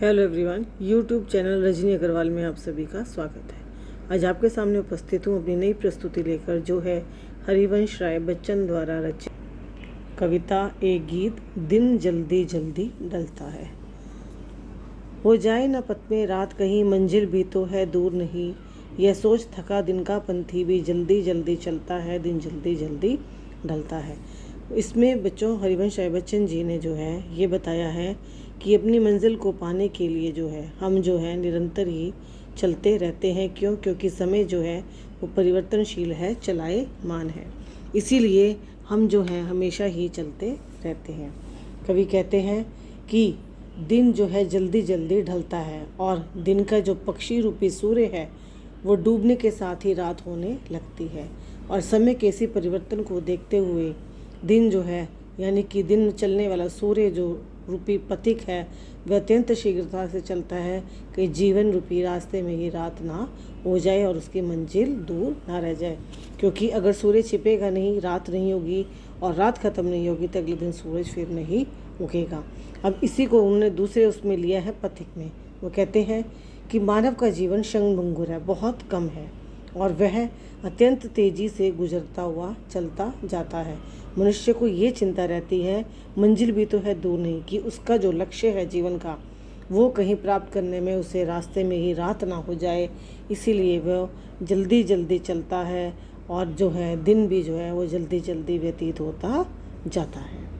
Hello everyone, YouTube channel Rajni Agarwal में आप सभी का स्वागत है। आज आपके सामने उपस्थित हूँ अपनी नई प्रस्तुति लेकर, जो है हरिवंश राय बच्चन द्वारा रचित कविता एक गीत दिन जल्दी जल्दी ढलता है। हो जाए न पथ में रात कहीं, मंजिल भी तो है दूर नहीं, यह सोच थका दिन का पंथी भी जल्दी जल्दी चलता है, दिन जल्दी जल्दी ढलता है। इसमें बच्चों हरिवंश राय बच्चन जी ने जो है ये बताया है कि अपनी मंजिल को पाने के लिए जो है हम जो है निरंतर ही चलते रहते हैं। क्योंकि समय जो है वो परिवर्तनशील है, चलायमान है, इसीलिए हम जो है हमेशा ही चलते रहते हैं। कवि कहते हैं कि दिन जो है जल्दी जल्दी ढलता है और दिन का जो पक्षी रूपी सूर्य है वो डूबने के साथ ही रात होने लगती है। और समय के इसी परिवर्तन को देखते हुए दिन जो है यानी कि दिन चलने वाला सूर्य जो रूपी पथिक है वह अत्यंत शीघ्रता से चलता है कि जीवन रूपी रास्ते में ही रात ना हो जाए और उसकी मंजिल दूर ना रह जाए। क्योंकि अगर सूर्य छिपेगा नहीं, रात नहीं होगी और रात खत्म नहीं होगी तो अगले दिन सूरज फिर नहीं उगेगा। अब इसी को उन्होंने दूसरे उसमें लिया है पथिक में। वो कहते हैं कि मानव का जीवन क्षणभंगुर है, बहुत कम है और वह अत्यंत तेजी से गुजरता हुआ चलता जाता है। मनुष्य को ये चिंता रहती है, मंजिल भी तो है दूर नहीं, कि उसका जो लक्ष्य है जीवन का वो कहीं प्राप्त करने में उसे रास्ते में ही रात ना हो जाए, इसीलिए वह जल्दी जल्दी चलता है और जो है दिन भी जो है वो जल्दी जल्दी व्यतीत होता जाता है।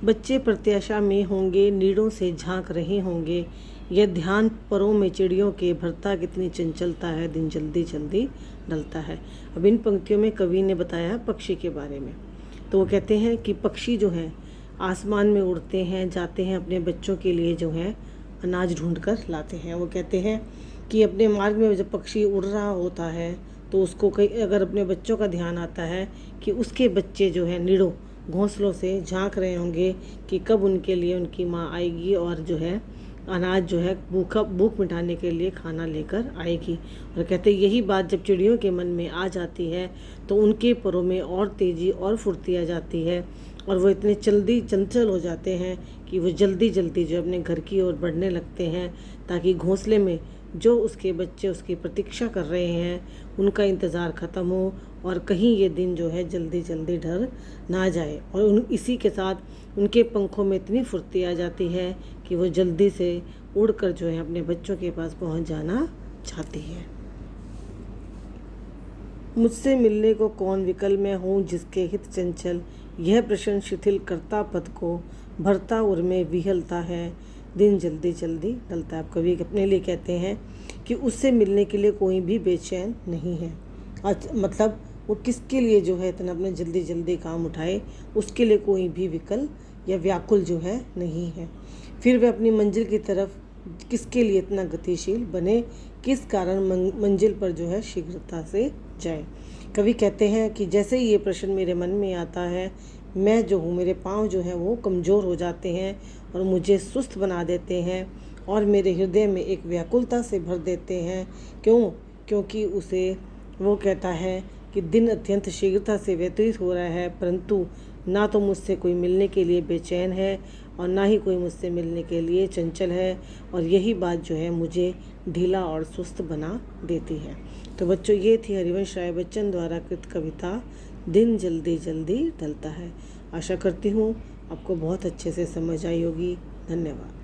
बच्चे प्रत्याशा में होंगे, नीड़ों से झांक रहे होंगे, यह ध्यान परों में चिड़ियों के भरता कितनी चंचलता है, दिन जल्दी जल्दी ढलता है। अब इन पंक्तियों में कवि ने बताया पक्षी के बारे में। तो वो कहते हैं कि पक्षी जो है आसमान में उड़ते हैं, जाते हैं अपने बच्चों के लिए जो है अनाज ढूंढ कर लाते हैं। वो कहते हैं कि अपने मार्ग में जब पक्षी उड़ रहा होता है तो उसको कई अगर अपने बच्चों का ध्यान आता है कि उसके बच्चे जो है निड़ों घोंसलों से झांक रहे होंगे कि कब उनके लिए उनकी माँ आएगी और जो है अनाज जो है भूख मिटाने के लिए खाना लेकर आएगी। और कहते यही बात जब चिड़ियों के मन में आ जाती है तो उनके परों में और तेज़ी और फुर्ती आ जाती है और वो इतने जल्दी चंचल हो जाते हैं कि वो जल्दी जल्दी जो अपने घर की ओर बढ़ने लगते हैं, ताकि घोंसले में जो उसके बच्चे उसकी प्रतीक्षा कर रहे हैं उनका इंतज़ार ख़त्म हो और कहीं ये दिन जो है जल्दी जल्दी ढल ना जाए। और इसी के साथ उनके पंखों में इतनी फुर्ती आ जाती है कि वो जल्दी से उड़कर जो है अपने बच्चों के पास पहुंच जाना चाहती है। मुझसे मिलने को कौन विकल, मैं हूँ जिसके हित चंचल, यह प्रश्न शिथिल करता पद को, भरता उर में विहलता है, दिन जल्दी जल्दी ढलता है। कवि अपने लिए कहते हैं कि उससे मिलने के लिए कोई भी बेचैन नहीं है। मतलब वो किसके लिए जो है इतना अपने जल्दी जल्दी काम उठाए, उसके लिए कोई भी विकल या व्याकुल जो है नहीं है। फिर वह अपनी मंजिल की तरफ किसके लिए इतना गतिशील बने, किस कारण मंजिल पर जो है शीघ्रता से जाए। कवि कहते हैं कि जैसे ही ये प्रश्न मेरे मन में आता है, मैं जो हूँ मेरे पाँव जो हैं वो कमज़ोर हो जाते हैं और मुझे सुस्त बना देते हैं और मेरे हृदय में एक व्याकुलता से भर देते हैं। क्योंकि उसे वो कहता है कि दिन अत्यंत शीघ्रता से व्यतीत हो रहा है, परंतु ना तो मुझसे कोई मिलने के लिए बेचैन है और ना ही कोई मुझसे मिलने के लिए चंचल है, और यही बात जो है मुझे ढीला और सुस्त बना देती है। तो बच्चों, ये थी हरिवंश राय बच्चन द्वारा कृत कविता दिन जल्दी जल्दी ढलता है। आशा करती हूँ आपको बहुत अच्छे से समझ आई होगी। धन्यवाद।